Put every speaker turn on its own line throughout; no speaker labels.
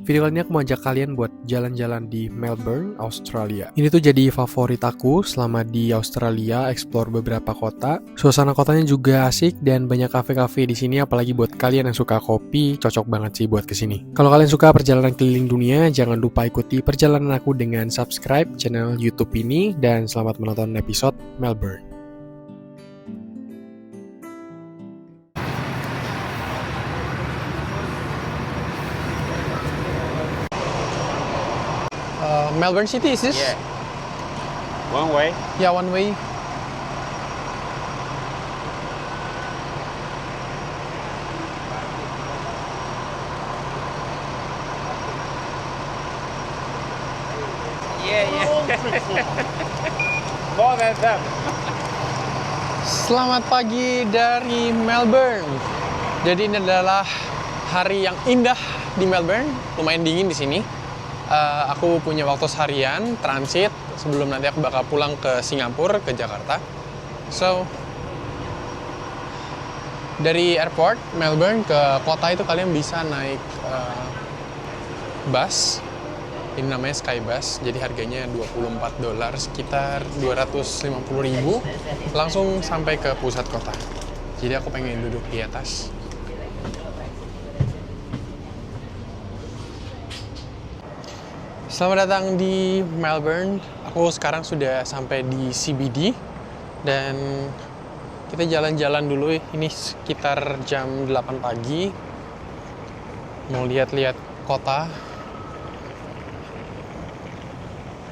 Video kali ini aku mau ajak kalian buat jalan-jalan di Melbourne, Australia. Ini tuh jadi favorit aku selama di Australia, explore beberapa kota. Suasana kotanya juga asik dan banyak kafe-kafe di sini, apalagi buat kalian yang suka kopi, cocok banget sih buat kesini. Kalau kalian suka perjalanan keliling dunia, jangan lupa ikuti perjalanan aku dengan subscribe channel YouTube ini, dan selamat menonton episode Melbourne. Melbourne City, is this?
Yeah. One way.
Yeah, one way.
Yeah. More than that.
Selamat pagi dari Melbourne. Jadi ini adalah hari yang indah di Melbourne. Lumayan dingin di sini. Aku punya waktu seharian transit sebelum nanti aku bakal pulang ke Singapura, ke Jakarta. So, dari airport Melbourne ke kota itu kalian bisa naik bus. Ini namanya Skybus. Jadi harganya $24, sekitar 250.000, langsung sampai ke pusat kota. Jadi aku pengen duduk di atas. Selamat datang di Melbourne. Aku sekarang sudah sampai di CBD dan kita jalan-jalan dulu. Ini sekitar jam 8 pagi. Mau lihat-lihat kota.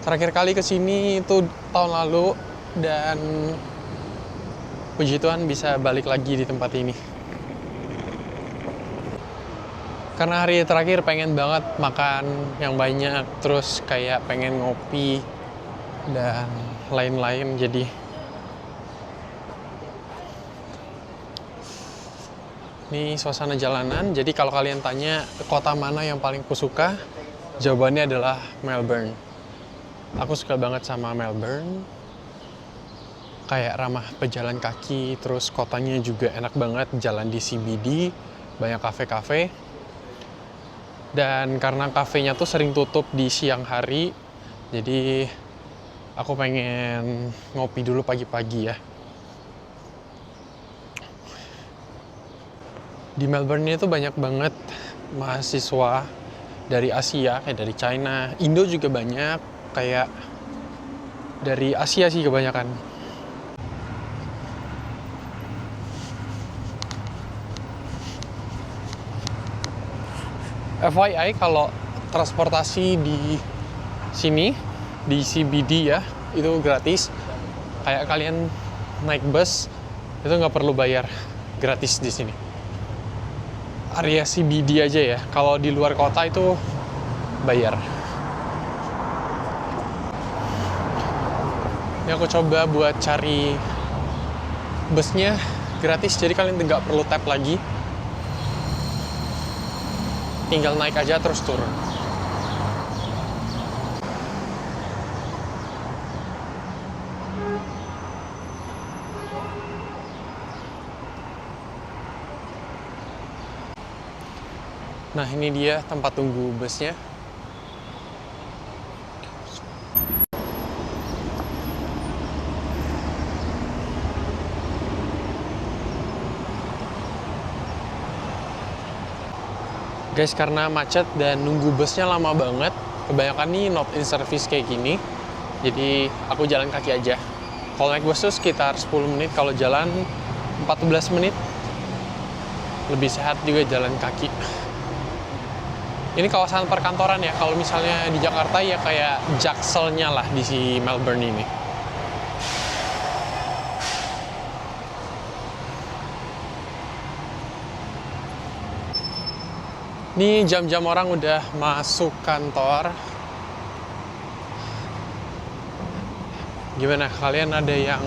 Terakhir kali kesini itu tahun lalu dan puji Tuhan bisa balik lagi di tempat ini. Karena hari terakhir pengen banget makan yang banyak, terus kayak pengen ngopi dan lain-lain. Jadi ini suasana jalanan. Jadi kalau kalian tanya kota mana yang paling kusuka, jawabannya adalah Melbourne. Aku suka banget sama Melbourne. Kayak ramah pejalan kaki, terus kotanya juga enak banget, jalan di CBD, banyak kafe-kafe. Dan karena kafenya tuh sering tutup di siang hari, jadi aku pengen ngopi dulu pagi-pagi ya. Di Melbourne ini tuh banyak banget mahasiswa dari Asia, kayak dari China, Indo juga banyak, kayak dari Asia sih kebanyakan. FYI, kalau transportasi di sini, di CBD ya, itu gratis. Kayak kalian naik bus, itu nggak perlu bayar, gratis di sini. Area CBD aja ya, kalau di luar kota itu bayar. Ini aku coba buat cari busnya gratis, jadi kalian nggak perlu tap lagi. Tinggal naik aja terus turun. Nah, ini dia tempat tunggu busnya. Guys, karena macet dan nunggu busnya lama banget, kebanyakan nih not in service kayak gini, jadi aku jalan kaki aja. Kalau naik bus tuh sekitar 10 menit, kalau jalan 14 menit. Lebih sehat juga jalan kaki. Ini kawasan perkantoran ya, kalau misalnya di Jakarta ya kayak Jakselnya lah di si Melbourne ini. Ini jam-jam orang udah masuk kantor. Gimana, kalian ada yang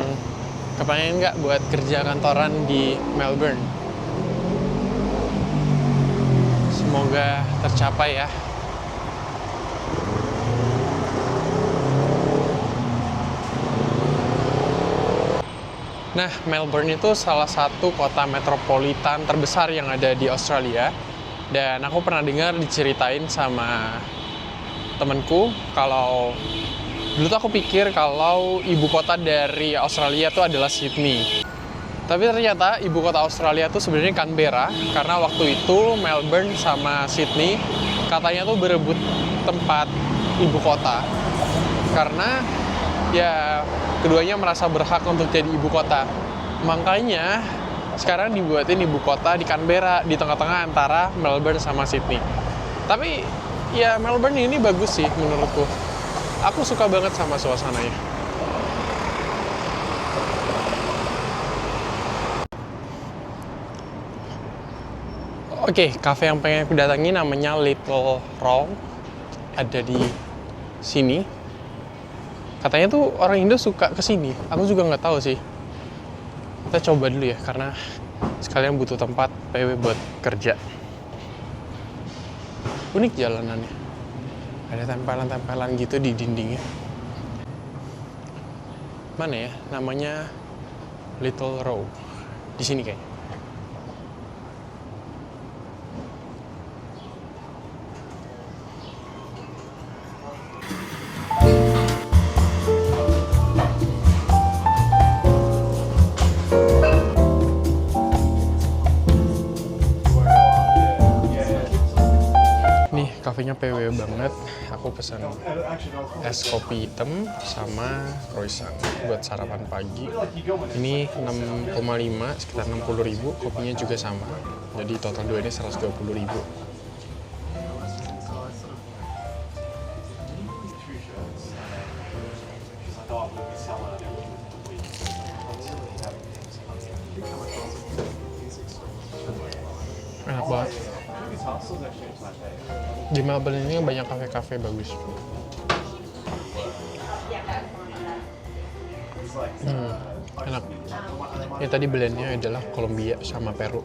kepengen nggak buat kerja kantoran di Melbourne? Semoga tercapai ya. Nah, Melbourne itu salah satu kota metropolitan terbesar yang ada di Australia. Dan aku pernah dengar diceritain sama temenku kalau dulu tuh aku pikir kalau ibu kota dari Australia tuh adalah Sydney. Tapi ternyata ibu kota Australia tuh sebenarnya Canberra, karena waktu itu Melbourne sama Sydney katanya tuh berebut tempat ibu kota. Karena ya keduanya merasa berhak untuk jadi ibu kota. Makanya sekarang dibuatin ibu kota di Canberra, di tengah-tengah antara Melbourne sama Sydney. Tapi ya Melbourne ini bagus sih menurutku. Aku suka banget sama suasananya. Oke, kafe yang pengen aku datangi namanya Little Row. Ada di sini. Katanya tuh orang Indo suka kesini. Aku juga nggak tahu sih. Kita coba dulu ya, karena sekalian butuh tempat PW buat kerja. Unik jalanannya. Ada tempelan-tempelan gitu di dindingnya. Mana ya? Namanya Little Row. Di sini kayaknya. Kafenya PW banget. Aku pesan es kopi hitam sama croissant buat sarapan pagi. Ini 6,5, sekitar 60.000. Kopinya juga sama. Jadi total dua ini 120.000. Enak banget. Di Melbourne ini banyak kafe-kafe bagus. Enak. Ini tadi blendnya adalah Colombia sama Peru.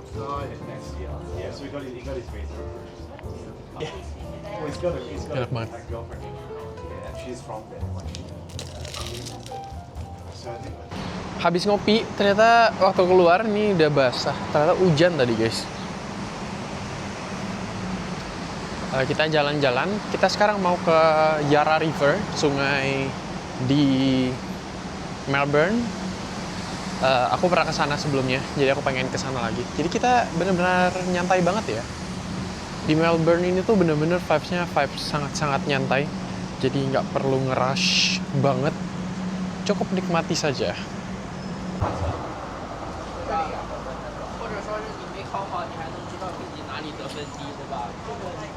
Enak banget. Habis ngopi, ternyata waktu keluar ini udah basah. Ternyata hujan tadi, guys. Kita jalan-jalan. Kita sekarang mau ke Yarra River, sungai di Melbourne. Aku pernah ke sana sebelumnya, jadi aku pengen ke sana lagi. Jadi kita benar-benar nyantai banget ya. Di Melbourne ini tuh bener-bener vibes-nya sangat-sangat nyantai. Jadi nggak perlu nge-rush banget. Cukup nikmati saja.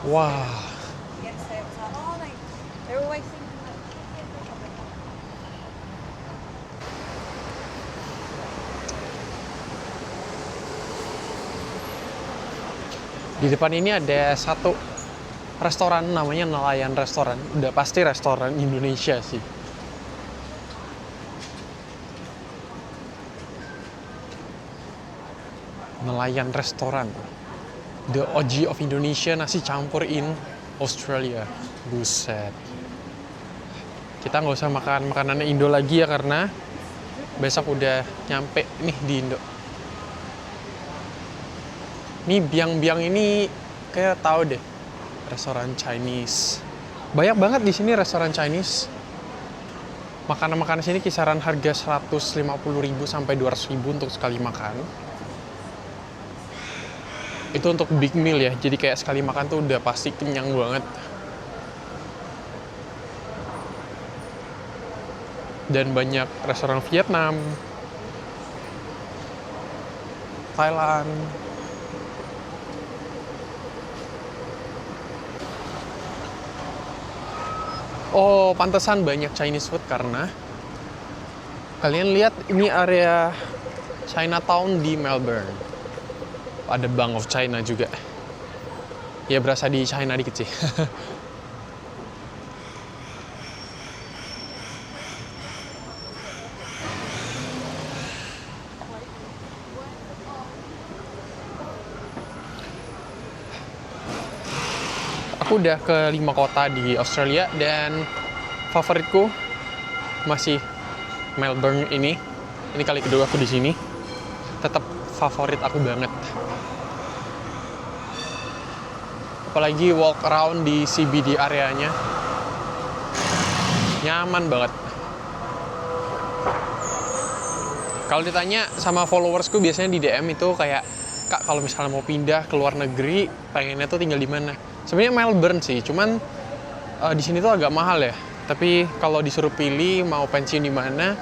Wah. Di depan ini ada satu restoran namanya Nelayan Restoran. Udah pasti restoran Indonesia sih. Nelayan Restoran. The OG of Indonesia, nasi campur in Australia. Buset. Kita nggak usah makan makanannya Indo lagi ya, karena besok udah nyampe nih di Indo. Nih biang-biang ini kayak tahu deh, restoran Chinese. Banyak banget di sini restoran Chinese. Makanan-makanan sini kisaran harga 150.000 sampai 200.000 untuk sekali makan. Itu untuk big meal ya, jadi kayak sekali makan tuh udah pasti kenyang banget. Dan banyak restoran Vietnam, Thailand. Oh, pantesan banyak Chinese food karena kalian lihat ini area Chinatown di Melbourne. Ada Bank of China juga. Ya berasa di China dikit sih. Aku udah ke 5 kota di Australia dan favoritku masih Melbourne ini. Ini kali kedua aku di sini. Tetap favorit aku banget. apalagi walk around di CBD areanya. Nyaman banget. Kalau ditanya sama followersku biasanya di DM itu kayak, Kak kalau misalnya mau pindah ke luar negeri, pengennya tuh tinggal di mana? Sebenarnya Melbourne sih, cuman di sini tuh agak mahal ya. Tapi kalau disuruh pilih mau pensiun di mana,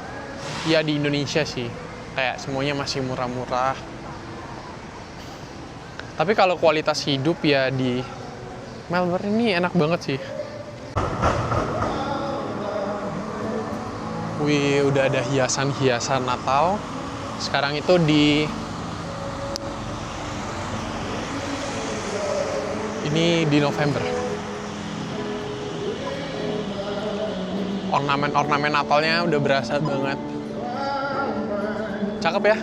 ya di Indonesia sih. Kayak semuanya masih murah-murah. Tapi kalau kualitas hidup ya di Melbourne ini enak banget sih. Wih, udah ada hiasan-hiasan Natal. Sekarang itu ini di November. Ornamen-ornamen Natalnya udah berasa banget. Cakep ya?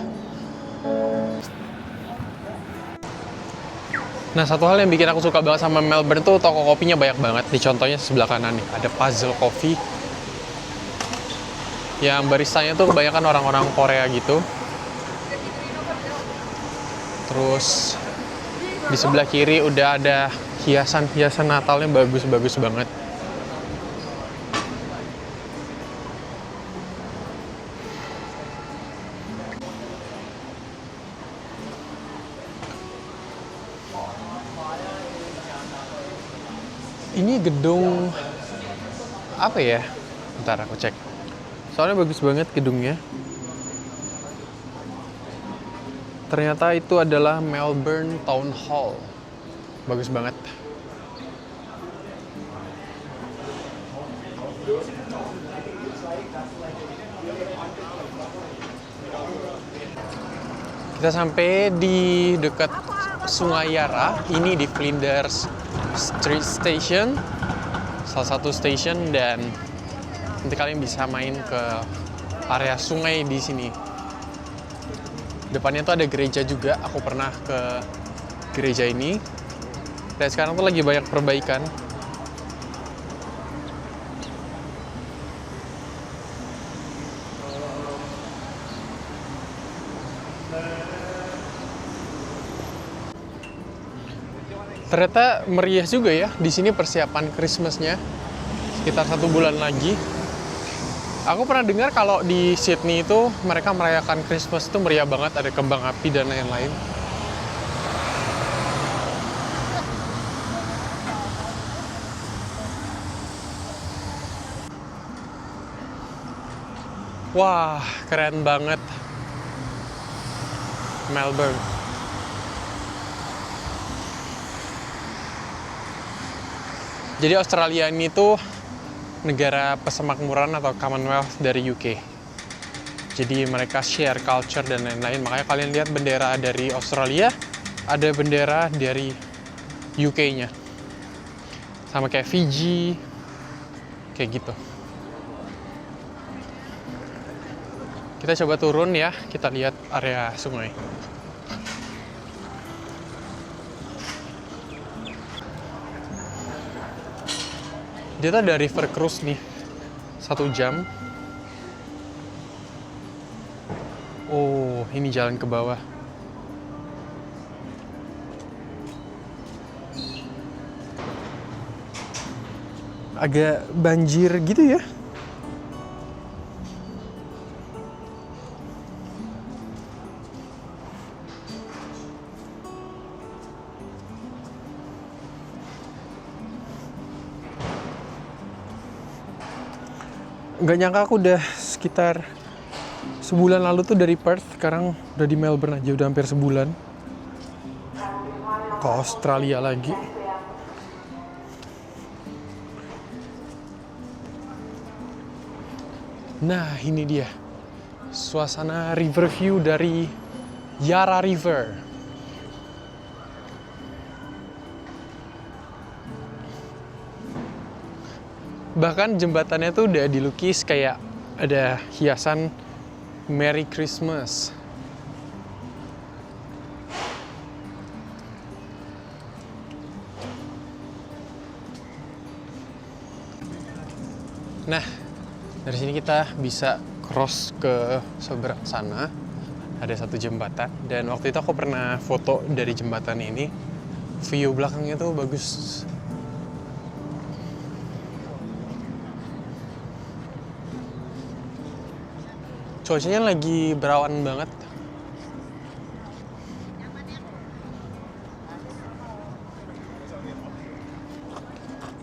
Nah, satu hal yang bikin aku suka banget sama Melbourne tuh toko kopinya banyak banget. Di contohnya sebelah kanan nih, ada Puzzle Coffee. Yang baristanya tuh kebanyakan orang-orang Korea gitu. Terus di sebelah kiri udah ada hiasan-hiasan Natalnya bagus-bagus banget. Ini gedung apa ya? Bentar aku cek. Soalnya bagus banget gedungnya. Ternyata itu adalah Melbourne Town Hall. Bagus banget. Kita sampai di dekat Sungai Yara. Ini di Flinders Street Station. Salah satu station, dan nanti kalian bisa main ke area sungai di sini. Depannya tuh ada gereja juga. Aku pernah ke gereja ini. Dan sekarang tuh lagi banyak perbaikan. Ternyata meriah juga ya. Di sini persiapan Christmas-nya. Sekitar 1 bulan lagi. Aku pernah dengar kalau di Sydney itu mereka merayakan Christmas itu meriah banget, ada kembang api dan lain-lain. Wah, keren banget. Melbourne. Jadi Australia ini tuh negara persemakmuran atau Commonwealth dari UK. Jadi mereka share culture dan lain-lain. Makanya kalian lihat bendera dari Australia, ada bendera dari UK-nya. Sama kayak Fiji, kayak gitu. Kita coba turun ya, kita lihat area sungai. Dia tuh ada river cruise nih, 1 jam. Oh, ini jalan ke bawah. Agak banjir gitu ya. Nggak nyangka aku udah sekitar sebulan lalu tuh dari Perth, sekarang udah di Melbourne aja, udah hampir sebulan. Ke Australia lagi. Nah, ini dia. Suasana river view dari Yarra River. Bahkan jembatannya tuh udah dilukis kayak ada hiasan Merry Christmas. Nah, dari sini kita bisa cross ke seberang sana. Ada satu jembatan, dan waktu itu aku pernah foto dari jembatan ini. View belakangnya tuh bagus. Cuacanya lagi berawan banget.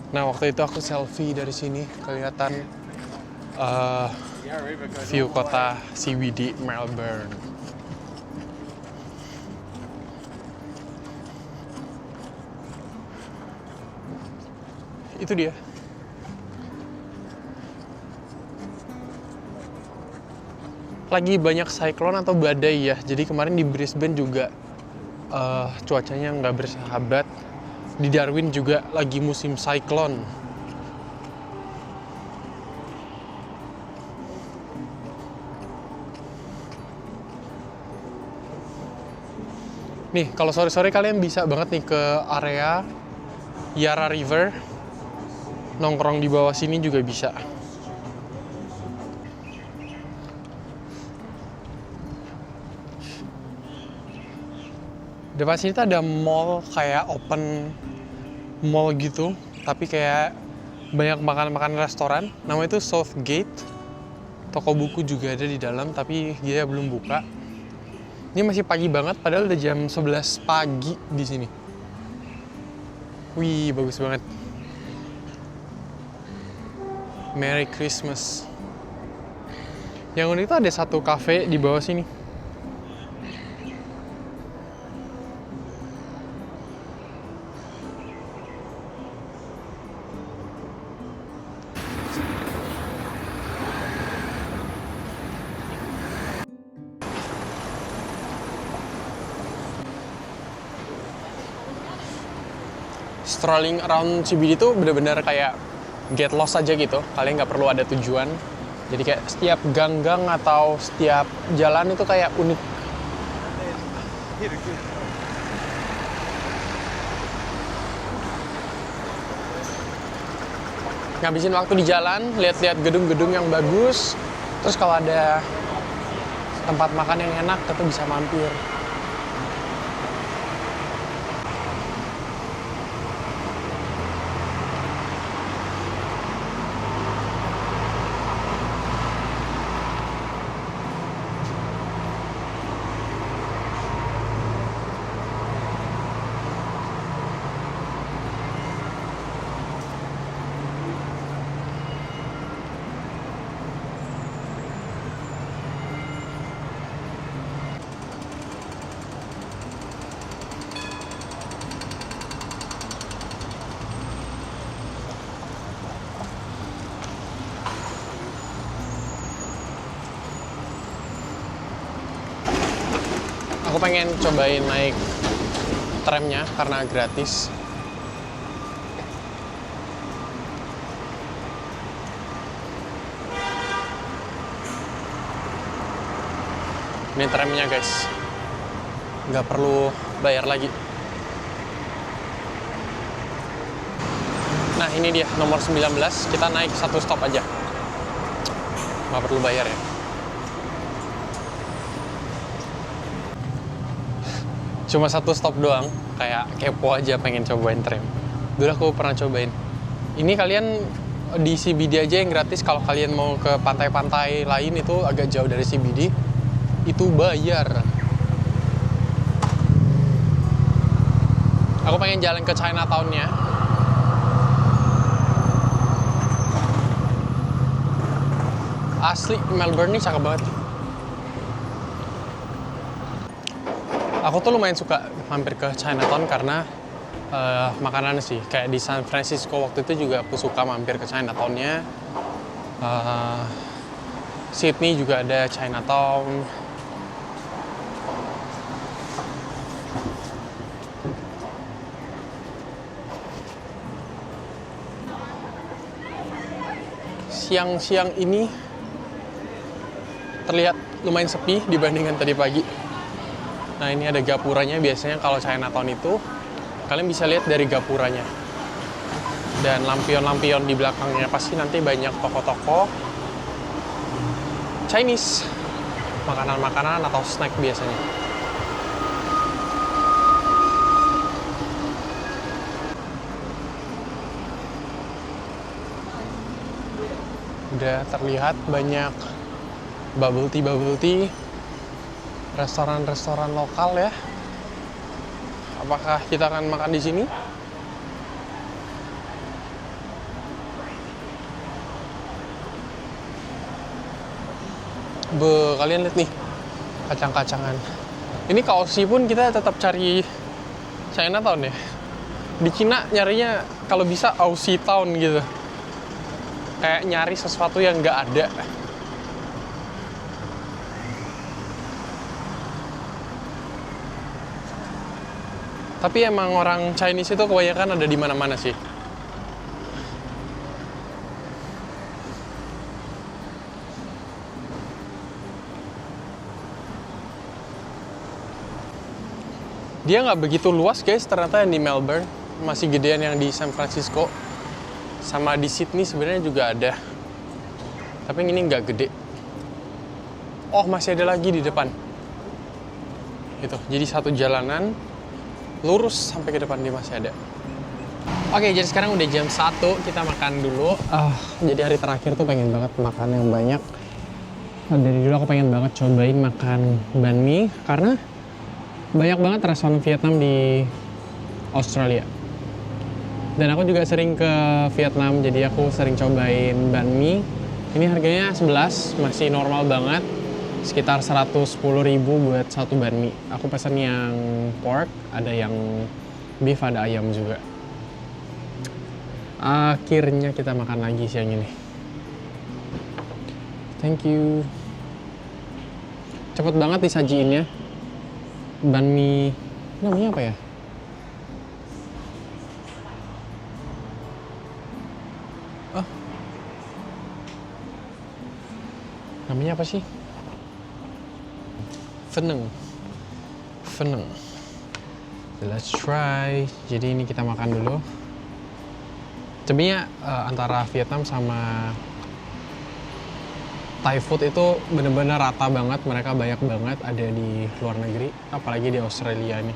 Nah, waktu itu aku selfie dari sini, kelihatan view kota CBD Melbourne. Itu dia. Lagi banyak siklon atau badai ya. Jadi kemarin di Brisbane juga cuacanya nggak bersahabat. Di Darwin juga lagi musim siklon. Nih, kalau sore-sore kalian bisa banget nih ke area Yarra River. Nongkrong di bawah sini juga bisa. Depan sini tuh ada mall kayak open mall gitu, tapi kayak banyak makan-makan restoran. Namanya itu Southgate. Toko buku juga ada di dalam, tapi dia belum buka. Ini masih pagi banget, padahal udah jam 11 pagi di sini. Wih, bagus banget. Merry Christmas. Yang unik itu ada satu cafe di bawah sini. Strolling around CBD itu bener-bener kayak get lost aja gitu. Kalian nggak perlu ada tujuan. Jadi kayak setiap gang-gang atau setiap jalan itu kayak unik. Ngabisin waktu di jalan, lihat-lihat gedung-gedung yang bagus. Terus kalau ada tempat makan yang enak, tetap bisa mampir. Aku pengen cobain naik tramnya karena gratis. Ini tramnya guys, nggak perlu bayar lagi. Nah ini dia nomor 19, kita naik satu stop aja, nggak perlu bayar ya. Cuma satu stop doang, kayak kepo aja pengen cobain tram. Dulu aku pernah cobain. Ini kalian di CBD aja yang gratis. Kalau kalian mau ke pantai-pantai lain itu agak jauh dari CBD, itu bayar. Aku pengen jalan ke Chinatown-nya. Asli Melbourne ini cakep banget. Aku tuh lumayan suka mampir ke Chinatown karena makanan sih. Kayak di San Francisco waktu itu juga aku suka mampir ke Chinatown-nya. Sydney juga ada Chinatown. Siang-siang ini terlihat lumayan sepi dibandingkan tadi pagi. Nah ini ada gapuranya, biasanya kalau Chinatown itu kalian bisa lihat dari gapuranya. Dan lampion-lampion di belakangnya pasti nanti banyak toko-toko Chinese. Makanan-makanan atau snack biasanya. Udah terlihat banyak bubble tea, restoran-restoran lokal ya. Apakah kita akan makan di sini? Kalian lihat nih, kacang-kacangan. Ini Kaoshi pun kita tetap cari Chinatown ya. Di Cina nyarinya kalau bisa Aussie Town gitu. Kayak nyari sesuatu yang nggak ada. Tapi emang orang Chinese itu kebanyakan ada di mana-mana sih. Dia nggak begitu luas guys, ternyata yang di Melbourne. Masih gedean yang di San Francisco. Sama di Sydney sebenarnya juga ada. Tapi yang ini nggak gede. Oh, masih ada lagi di depan. Gitu. Jadi satu jalanan lurus sampai ke depan dia masih ada. Oke, jadi sekarang udah jam 1, kita makan dulu. Jadi hari terakhir tuh pengen banget makan yang banyak. Dari dulu aku pengen banget cobain makan banh mi karena banyak banget restoran Vietnam di Australia. Dan aku juga sering ke Vietnam, jadi aku sering cobain banh mi. Ini harganya 11, masih normal banget. Sekitar 110.000 buat satu banh mi. Aku pesan yang pork, ada yang beef, ada ayam juga. Akhirnya kita makan lagi siang ini. Thank you. Cepet banget disajiinnya. Banh mi, namanya apa ya? Namanya apa sih? Pho. Let's try. Jadi ini kita makan dulu. Sebenarnya antara Vietnam sama Thai food itu bener-bener rata banget. Mereka banyak banget ada di luar negeri, apalagi di Australia nih.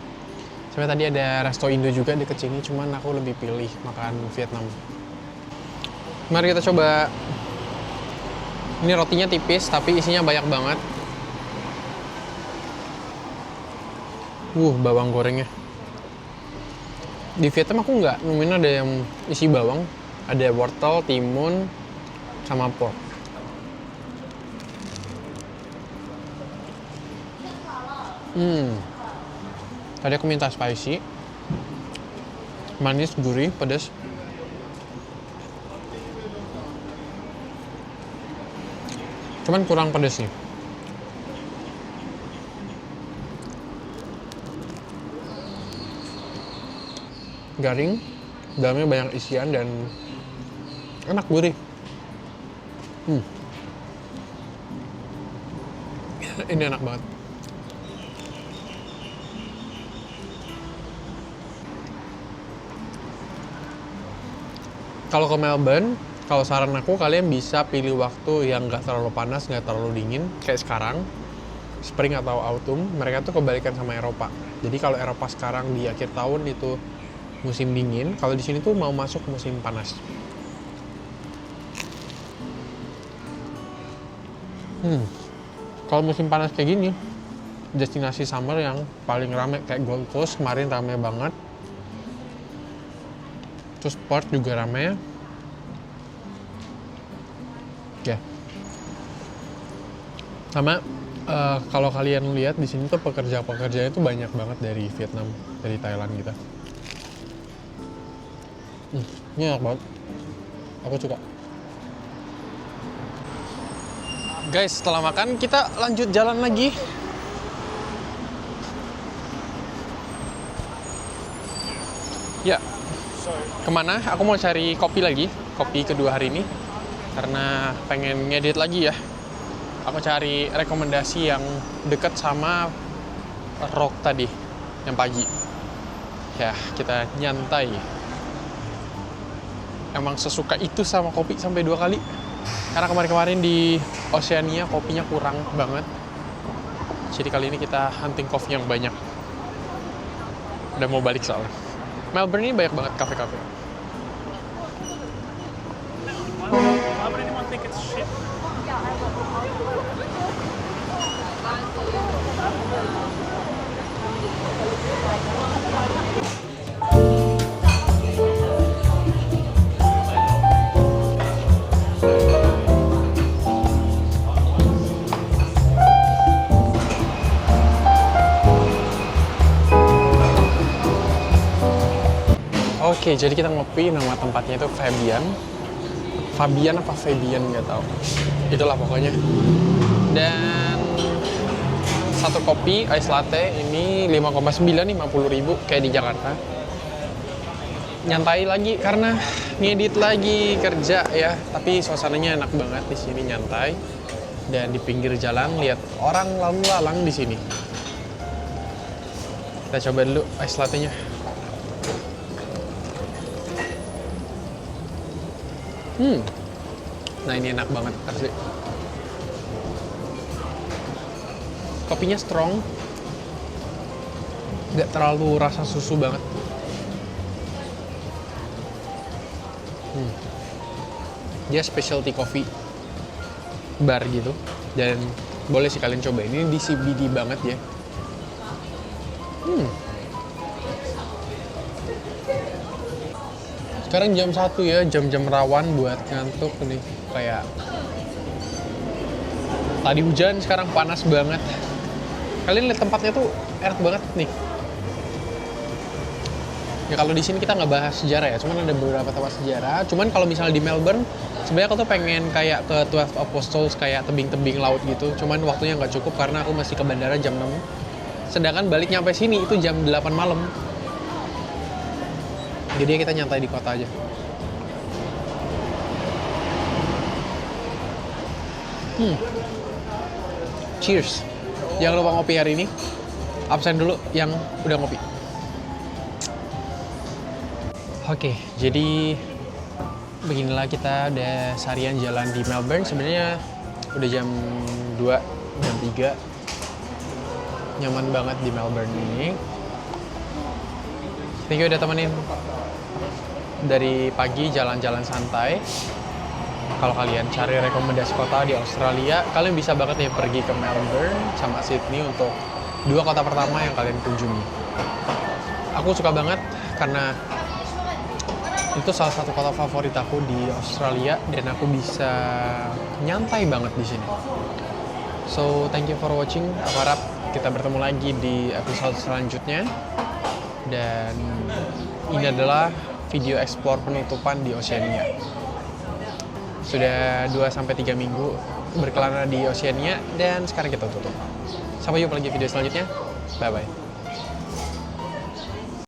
Sebenarnya tadi ada resto Indo juga deket sini, cuman aku lebih pilih makan Vietnam. Mari kita coba. Ini rotinya tipis, tapi isinya banyak banget. Bawang gorengnya. Di Vietnam aku nggak nemuin ada yang isi bawang. Ada wortel, timun, sama pork. Tadi aku minta spicy. Manis, gurih, pedas. Cuman kurang pedas nih. Garing, dalamnya banyak isian dan enak, gurih. Ini enak banget. Kalau ke Melbourne, kalau saran aku, kalian bisa pilih waktu yang nggak terlalu panas, nggak terlalu dingin. Kayak sekarang, spring atau autumn, mereka tuh kebalikan sama Eropa. Jadi kalau Eropa sekarang di akhir tahun itu musim dingin, kalau di sini tuh mau masuk musim panas. Kalau musim panas kayak gini, destinasi summer yang paling rame kayak Gold Coast kemarin rame banget. Terus Perth juga rame. Ya. Sama kalau kalian lihat di sini tuh pekerja-pekerjanya tuh banyak banget dari Vietnam, dari Thailand gitu. Ini enak banget. Aku suka. Guys, setelah makan kita lanjut jalan lagi. Ya. Kemana? Aku mau cari kopi lagi. Kopi kedua hari ini. Karena pengen ngedit lagi ya. Aku cari rekomendasi yang dekat sama Rock tadi. Yang pagi. Ya, kita nyantai. Emang sesuka itu sama kopi sampai 2 kali. Karena kemarin-kemarin di Oceania kopinya kurang banget. Jadi kali ini kita hunting coffee yang banyak. Udah mau balik soalnya. Melbourne ini banyak banget kafe-kafe.
think it's shit.
Oke, jadi kita ngopi, nama tempatnya itu Fabian. Fabian apa Fabian nggak tahu. Itulah pokoknya. Dan satu kopi ice latte ini 5,9, 50.000 kayak di Jakarta. Nyantai lagi karena ngedit lagi kerja ya, tapi suasananya enak banget di sini, nyantai. Dan di pinggir jalan lihat orang lalu lalang di sini. Kita coba dulu ice latte-nya. Nah ini enak banget asli. Kopinya strong, nggak terlalu rasa susu banget. Dia specialty coffee bar gitu, dan boleh sih kalian coba. Ini di CBD banget ya. Sekarang jam 1 ya, jam-jam rawan buat ngantuk nih. Kayak tadi hujan, sekarang panas banget. Kalian lihat tempatnya tuh enak banget nih. Ya kalau di sini kita nggak bahas sejarah ya, cuman ada beberapa tempat sejarah. Cuman kalau misalnya di Melbourne, sebenarnya aku tuh pengen kayak ke 12 Apostles, kayak tebing-tebing laut gitu. Cuman waktunya nggak cukup karena aku masih ke bandara jam 6. Sedangkan balik nyampe sini itu jam 8 malam. Jadi kita nyantai di kota aja. Cheers. Jangan lupa ngopi hari ini. Absen dulu yang udah ngopi. Oke, jadi beginilah kita udah seharian jalan di Melbourne. Sebenarnya udah jam 2, jam 3. Nyaman banget di Melbourne ini. Thank you udah temenin dari pagi jalan-jalan santai. Kalau kalian cari rekomendasi kota di Australia, kalian bisa banget nih pergi ke Melbourne sama Sydney untuk 2 kota pertama yang kalian kunjungi. Aku suka banget karena itu salah satu kota favorit aku di Australia dan aku bisa nyantai banget di sini. So, thank you for watching. Aku harap kita bertemu lagi di episode selanjutnya. Dan ini adalah video explore penutupan di Oceania. Sudah 2-3 minggu berkelana di Oceania dan sekarang kita tutup. Sampai jumpa lagi video selanjutnya. Bye-bye.